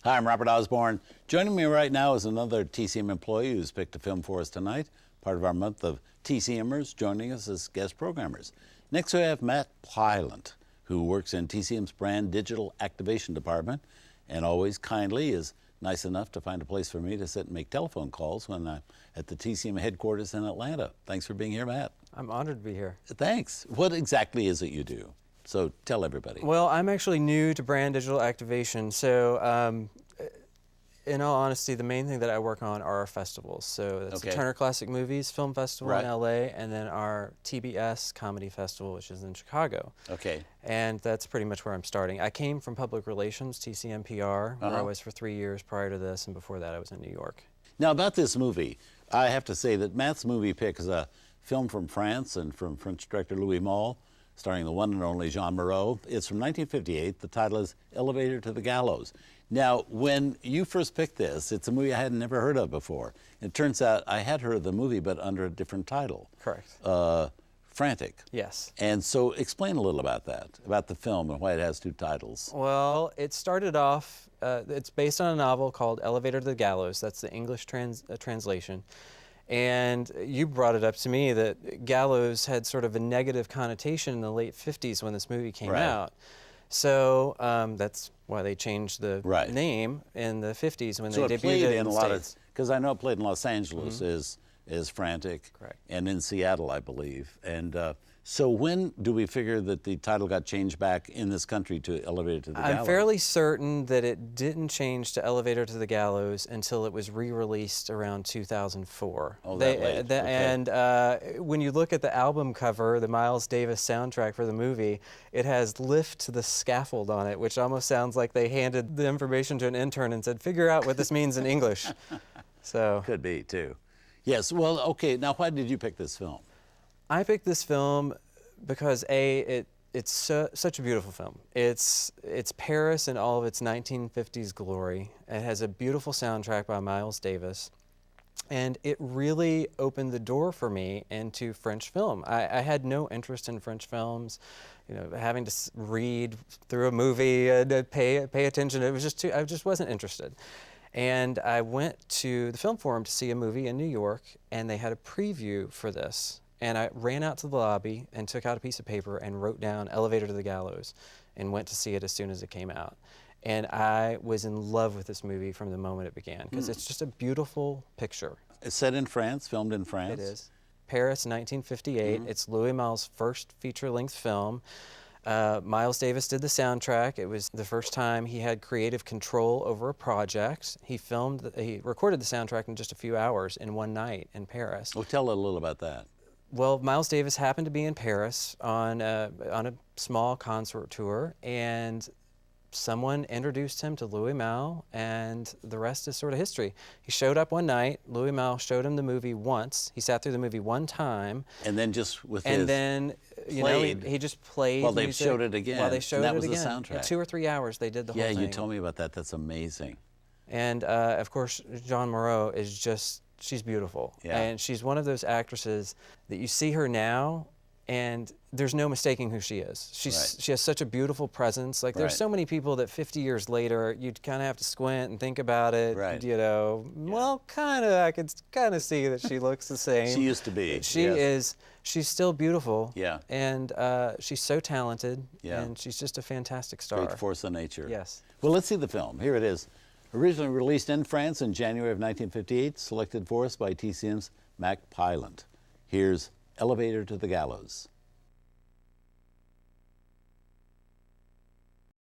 Hi, I'm Robert Osborne. Joining me right now is another TCM employee who's picked a film for us tonight, part of our month of TCMers joining us as guest programmers. Next we have Matt Pylant, who works in TCM's brand digital activation department and always kindly is nice enough to find a place for me to sit and make telephone calls when I'm at the TCM headquarters in Atlanta. Thanks for being here, Matt. I'm honored to be here. Thanks. What exactly is it you do? So tell everybody. Well, I'm actually new to brand digital activation. So in all honesty, the main thing that I work on are our festivals. So that's the Turner Classic Movies Film Festival in LA, and then our TBS Comedy Festival, which is in Chicago. Okay. And that's pretty much where I'm starting. I came from public relations, TCM PR, where I was for 3 years prior to this, and before that I was in New York. Now about this movie, I have to say that Matt's movie pick is a film from France and from French director Louis Malle, starring the one and only Jean Moreau. It's from 1958. The title is Elevator to the Gallows. Now, when you first picked this, it's a movie I had never heard of before. It turns out I had heard of the movie, but under a different title. Correct. Frantic. Yes. And so explain a little about that, about the film and why it has two titles. Well, it started off, it's based on a novel called Elevator to the Gallows. That's the English translation. And you brought it up to me that gallows had sort of a negative connotation in the late 50s when this movie came out. So that's why they changed the name in the 50s when they debuted it in the States. Because I know it played in Los Angeles is Frantic. Correct. And in Seattle, I believe. And so when do we figure that the title got changed back in this country to Elevator to the Gallows? I'm fairly certain that it didn't change to Elevator to the Gallows until it was re-released around 2004. Oh, that late. And when you look at the album cover, the Miles Davis soundtrack for the movie, it has "Lift to the Scaffold" on it, which almost sounds like they handed the information to an intern and said, figure out what this means in English. So could be, too. Yes, well, okay, now why did you pick this film? I picked this film because it's such a beautiful film. It's Paris in all of its 1950s glory. It has a beautiful soundtrack by Miles Davis, and it really opened the door for me into French film. I had no interest in French films, you know, having to read through a movie and pay attention. It was just I just wasn't interested. And I went to the Film Forum to see a movie in New York, and they had a preview for this. And I ran out to the lobby and took out a piece of paper and wrote down Elevator to the Gallows and went to see it as soon as it came out. And I was in love with this movie from the moment it began, because it's just a beautiful picture. It's set in France, filmed in France? It is. Paris, 1958. It's Louis Malle's first feature-length film. Miles Davis did the soundtrack. It was the first time he had creative control over a project. He recorded the soundtrack in just a few hours in one night in Paris. Well, tell a little about that. Well, Miles Davis happened to be in Paris on a small concert tour, and someone introduced him to Louis Malle, and the rest is sort of history. He showed up one night. Louis Malle showed him the movie once. He sat through the movie one time. And then just with and then, you know, he just played Well, they music showed it again. While they showed it again. And that was the soundtrack. In 2 or 3 hours, they did the whole thing. Yeah, you told me about that. That's amazing. And, of course, Jean Moreau is just... she's beautiful, and she's one of those actresses that you see her now, and there's no mistaking who she is. She has such a beautiful presence. Like there's so many people that 50 years later you'd kind of have to squint and think about it. You know, well, I could kind of see that she looks the same. She used to be. She's still beautiful. Yeah. And she's so talented. Yeah. And she's just a fantastic star. Great force of nature. Yes. Well, let's see the film. Here it is. Originally released in France in January of 1958, selected for us by TCM's Matt Pylant. Here's Elevator to the Gallows.